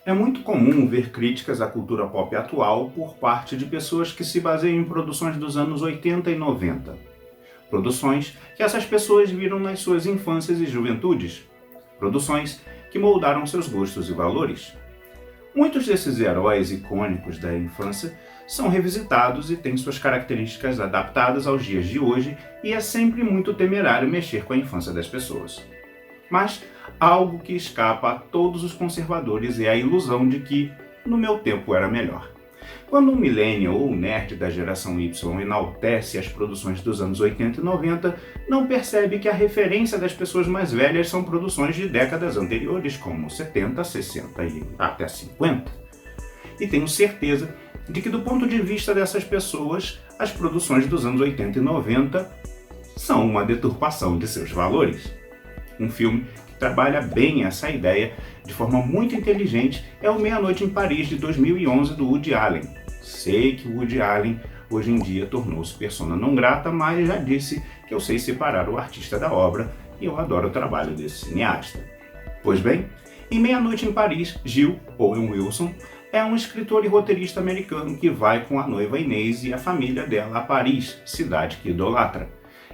É muito comum ver críticas à cultura pop atual por parte de pessoas que se baseiam em produções dos anos 80 e 90. Produções que essas pessoas viram nas suas infâncias e juventudes. Produções que moldaram seus gostos e valores. Muitos desses heróis icônicos da infância são revisitados e têm suas características adaptadas aos dias de hoje, e é sempre muito temerário mexer com a infância das pessoas. Mas algo que escapa a todos os conservadores é a ilusão de que no meu tempo era melhor. Quando um millennial ou um nerd da geração Y enaltece as produções dos anos 80 e 90, não percebe que a referência das pessoas mais velhas são produções de décadas anteriores, como 70, 60 e até 50. E tenho certeza de que, do ponto de vista dessas pessoas, as produções dos anos 80 e 90 são uma deturpação de seus valores. Um filme que trabalha bem essa ideia de forma muito inteligente é o Meia-Noite em Paris, de 2011, do Woody Allen. Sei que o Woody Allen hoje em dia tornou-se persona não grata, mas já disse que eu sei separar o artista da obra e eu adoro o trabalho desse cineasta. Pois bem, em Meia-Noite em Paris, Gil Owen Wilson é um escritor e roteirista americano que vai com a noiva Inês e a família dela a Paris, cidade que idolatra.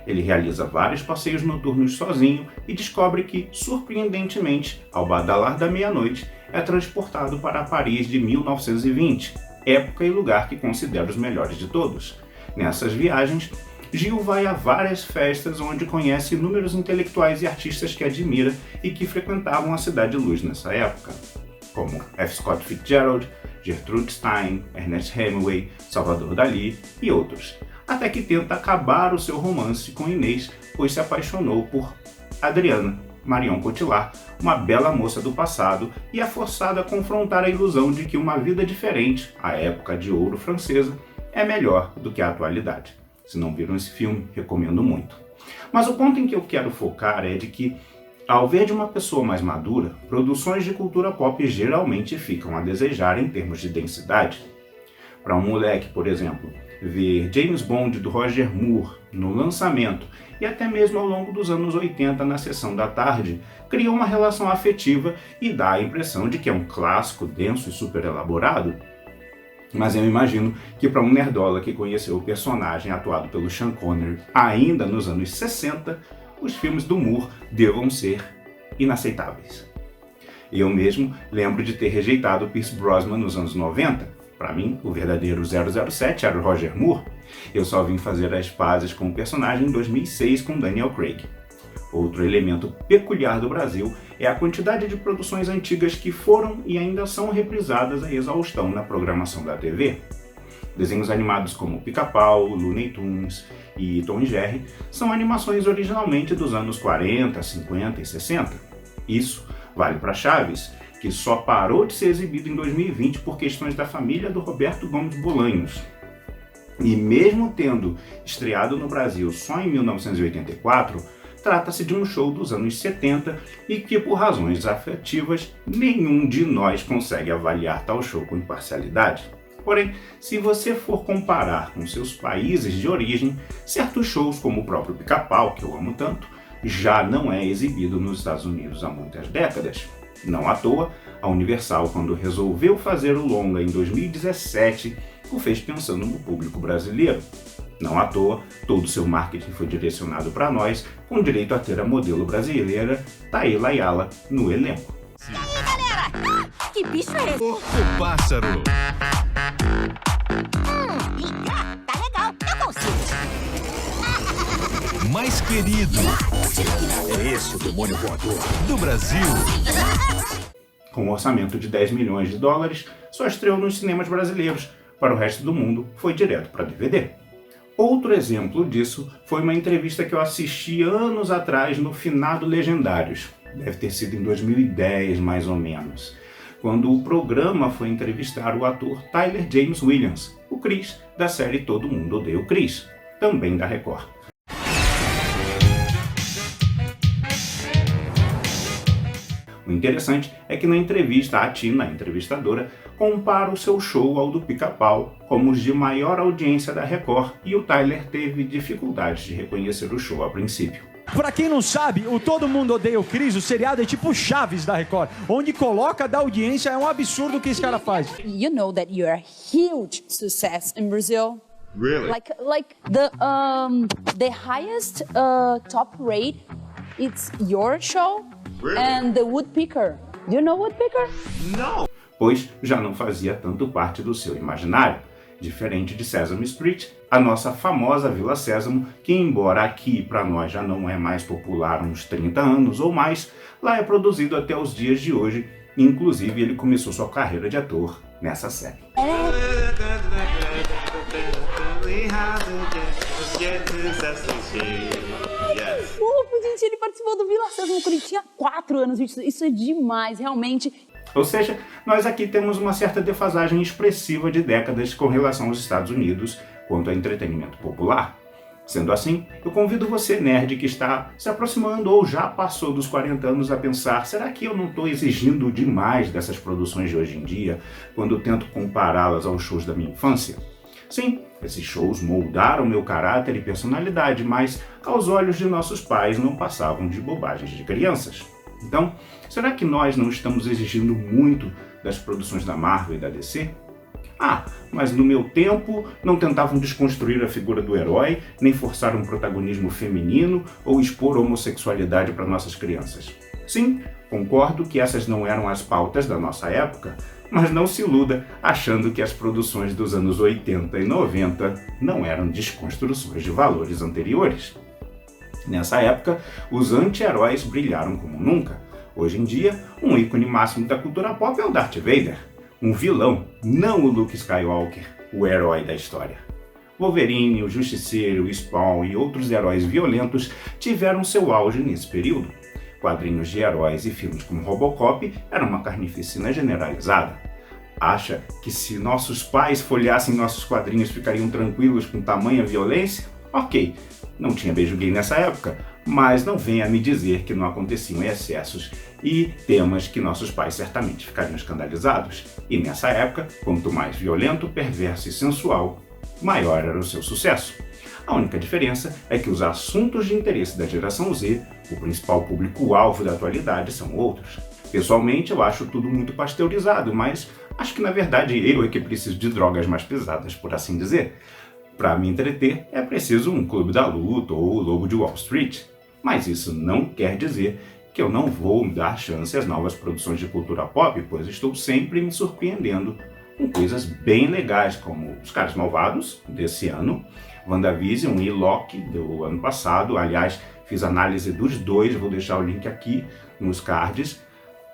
Ele realiza vários passeios noturnos sozinho e descobre que, surpreendentemente, ao badalar da meia-noite, é transportado para a Paris de 1920, época e lugar que considera os melhores de todos. Nessas viagens, Gil vai a várias festas onde conhece inúmeros intelectuais e artistas que admira e que frequentavam a Cidade Luz nessa época, como F. Scott Fitzgerald, Gertrude Stein, Ernest Hemingway, Salvador Dalí e outros, até que tenta acabar o seu romance com Inês, pois se apaixonou por Adriana Marion Cotillard, uma bela moça do passado, e é forçado a confrontar a ilusão de que uma vida diferente, a época de ouro francesa, é melhor do que a atualidade. Se não viram esse filme, recomendo muito. Mas o ponto em que eu quero focar é de que, ao ver de uma pessoa mais madura, produções de cultura pop geralmente ficam a desejar em termos de densidade. Para um moleque, por exemplo, ver James Bond do Roger Moore no lançamento e até mesmo ao longo dos anos 80 na sessão da tarde, cria uma relação afetiva e dá a impressão de que é um clássico denso e super elaborado. Mas eu imagino que para um nerdola que conheceu o personagem atuado pelo Sean Connery ainda nos anos 60, os filmes do Moore devam ser inaceitáveis. Eu mesmo lembro de ter rejeitado Pierce Brosnan nos anos 90. Para mim, o verdadeiro 007 era o Roger Moore. Eu só vim fazer as pazes com o personagem em 2006 com Daniel Craig. Outro elemento peculiar do Brasil é a quantidade de produções antigas que foram e ainda são reprisadas a exaustão na programação da TV. Desenhos animados como Pica-Pau, Looney Tunes e Tom e Jerry são animações originalmente dos anos 40, 50 e 60. Isso vale para Chaves, que só parou de ser exibido em 2020 por questões da família do Roberto Gomes Bolanhos. E mesmo tendo estreado no Brasil só em 1984, trata-se de um show dos anos 70 e que, por razões afetivas, nenhum de nós consegue avaliar tal show com imparcialidade. Porém, se você for comparar com seus países de origem, certos shows como o próprio Pica-Pau, que eu amo tanto, já não é exibido nos Estados Unidos há muitas décadas. Não à toa, a Universal, quando resolveu fazer o longa em 2017, o fez pensando no público brasileiro. Não à toa, todo o seu marketing foi direcionado para nós, com direito a ter a modelo brasileira Taila Ayala no elenco. E aí, galera? Que bicho é esse? O pássaro. Liga, tá legal, eu consigo. Mais querido É esse o demônio voador do Brasil. Com um orçamento de 10 milhões de dólares, só estreou nos cinemas brasileiros. Para o resto do mundo, foi direto para DVD. Outro exemplo disso foi uma entrevista que eu assisti anos atrás no finado Legendários. Deve ter sido em 2010, mais ou menos, quando o programa foi entrevistar o ator Tyler James Williams, o Chris da série Todo Mundo Odeia o Chris, também da Record. O interessante é que na entrevista, a Tina, a entrevistadora, compara o seu show ao do Pica-Pau como os de maior audiência da Record, e o Tyler teve dificuldades de reconhecer o show a princípio. Pra quem não sabe, o Todo Mundo Odeia o Chris, o seriado é tipo Chaves da Record. Onde coloca da audiência é um absurdo o que esse cara faz. You know that you're a huge success in Brazil. Really? Like the highest top rate, it's your show and the Woodpecker. Do you know Woodpecker? Pois já não fazia tanto parte do seu imaginário. Diferente de Sesame Street, a nossa famosa Vila Sésamo, que embora aqui para nós já não é mais popular há uns 30 anos ou mais, lá é produzido até os dias de hoje, e inclusive ele começou sua carreira de ator nessa série. Pô, gente, ele participou do Vila Sésamo quando ele tinha 4 anos, gente. Isso é demais, realmente. Ou seja, nós aqui temos uma certa defasagem expressiva de décadas com relação aos Estados Unidos quanto ao entretenimento popular. Sendo assim, eu convido você, nerd, que está se aproximando ou já passou dos 40 anos a pensar: será que eu não estou exigindo demais dessas produções de hoje em dia quando tento compará-las aos shows da minha infância? Sim, esses shows moldaram meu caráter e personalidade, mas aos olhos de nossos pais não passavam de bobagens de crianças. Então, será que nós não estamos exigindo muito das produções da Marvel e da DC? Ah, mas no meu tempo não tentavam desconstruir a figura do herói, nem forçar um protagonismo feminino ou expor homossexualidade para nossas crianças. Sim, concordo que essas não eram as pautas da nossa época, mas não se iluda achando que as produções dos anos 80 e 90 não eram desconstruções de valores anteriores. Nessa época, os anti-heróis brilharam como nunca. Hoje em dia, um ícone máximo da cultura pop é o Darth Vader. Um vilão, não o Luke Skywalker, o herói da história. Wolverine, o Justiceiro, o Spawn e outros heróis violentos tiveram seu auge nesse período. Quadrinhos de heróis e filmes como Robocop eram uma carnificina generalizada. Acha que se nossos pais folheassem nossos quadrinhos ficariam tranquilos com tamanha violência? Ok, não tinha beijo gay nessa época, mas não venha me dizer que não aconteciam excessos e temas que nossos pais certamente ficariam escandalizados. E nessa época, quanto mais violento, perverso e sensual, maior era o seu sucesso. A única diferença é que os assuntos de interesse da geração Z, o principal público-alvo da atualidade, são outros. Pessoalmente, eu acho tudo muito pasteurizado, mas acho que na verdade eu é que preciso de drogas mais pesadas, por assim dizer. Para me entreter, é preciso um Clube da Luta ou o Lobo de Wall Street. Mas isso não quer dizer que eu não vou dar chance às novas produções de cultura pop, pois estou sempre me surpreendendo com coisas bem legais, como Os Caras Malvados, desse ano, WandaVision e Loki, do ano passado. Aliás, fiz análise dos dois, vou deixar o link aqui nos cards.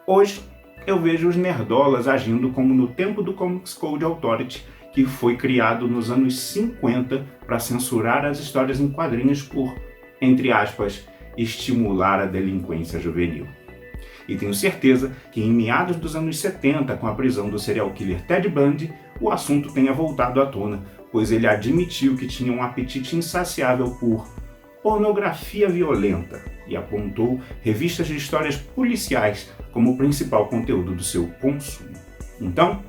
Hoje, eu vejo os nerdolas agindo como no tempo do Comics Code Authority, que foi criado nos anos 50 para censurar as histórias em quadrinhos por, entre aspas, estimular a delinquência juvenil. E tenho certeza que em meados dos anos 70, com a prisão do serial killer Ted Bundy, o assunto tenha voltado à tona, pois ele admitiu que tinha um apetite insaciável por pornografia violenta e apontou revistas de histórias policiais como o principal conteúdo do seu consumo. Então,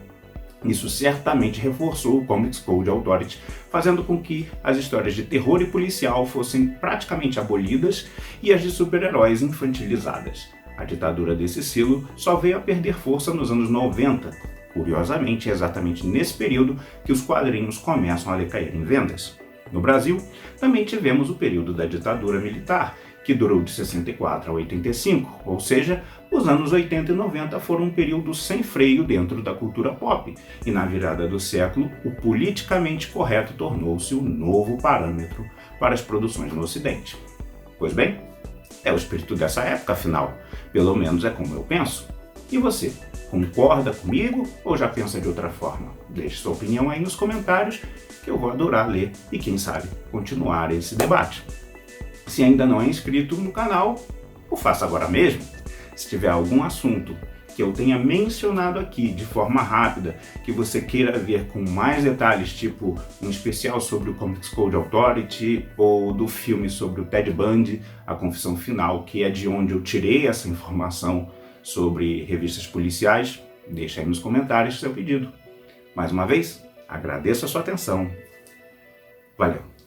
isso certamente reforçou o Comics Code Authority, fazendo com que as histórias de terror e policial fossem praticamente abolidas e as de super-heróis infantilizadas. A ditadura desse selo só veio a perder força nos anos 90. Curiosamente, é exatamente nesse período que os quadrinhos começam a decair em vendas. No Brasil, também tivemos o período da ditadura militar, que durou de 64 a 85, ou seja, os anos 80 e 90 foram um período sem freio dentro da cultura pop, e na virada do século, o politicamente correto tornou-se o novo parâmetro para as produções no Ocidente. Pois bem, é o espírito dessa época, afinal, pelo menos é como eu penso. E você, concorda comigo ou já pensa de outra forma? Deixe sua opinião aí nos comentários, que eu vou adorar ler e, quem sabe, continuar esse debate. Se ainda não é inscrito no canal, o faça agora mesmo. Se tiver algum assunto que eu tenha mencionado aqui de forma rápida, que você queira ver com mais detalhes, tipo um especial sobre o Comics Code Authority ou do filme sobre o Ted Bundy, A Confissão Final, que é de onde eu tirei essa informação sobre revistas policiais, deixa aí nos comentários seu pedido. Mais uma vez, agradeço a sua atenção. Valeu!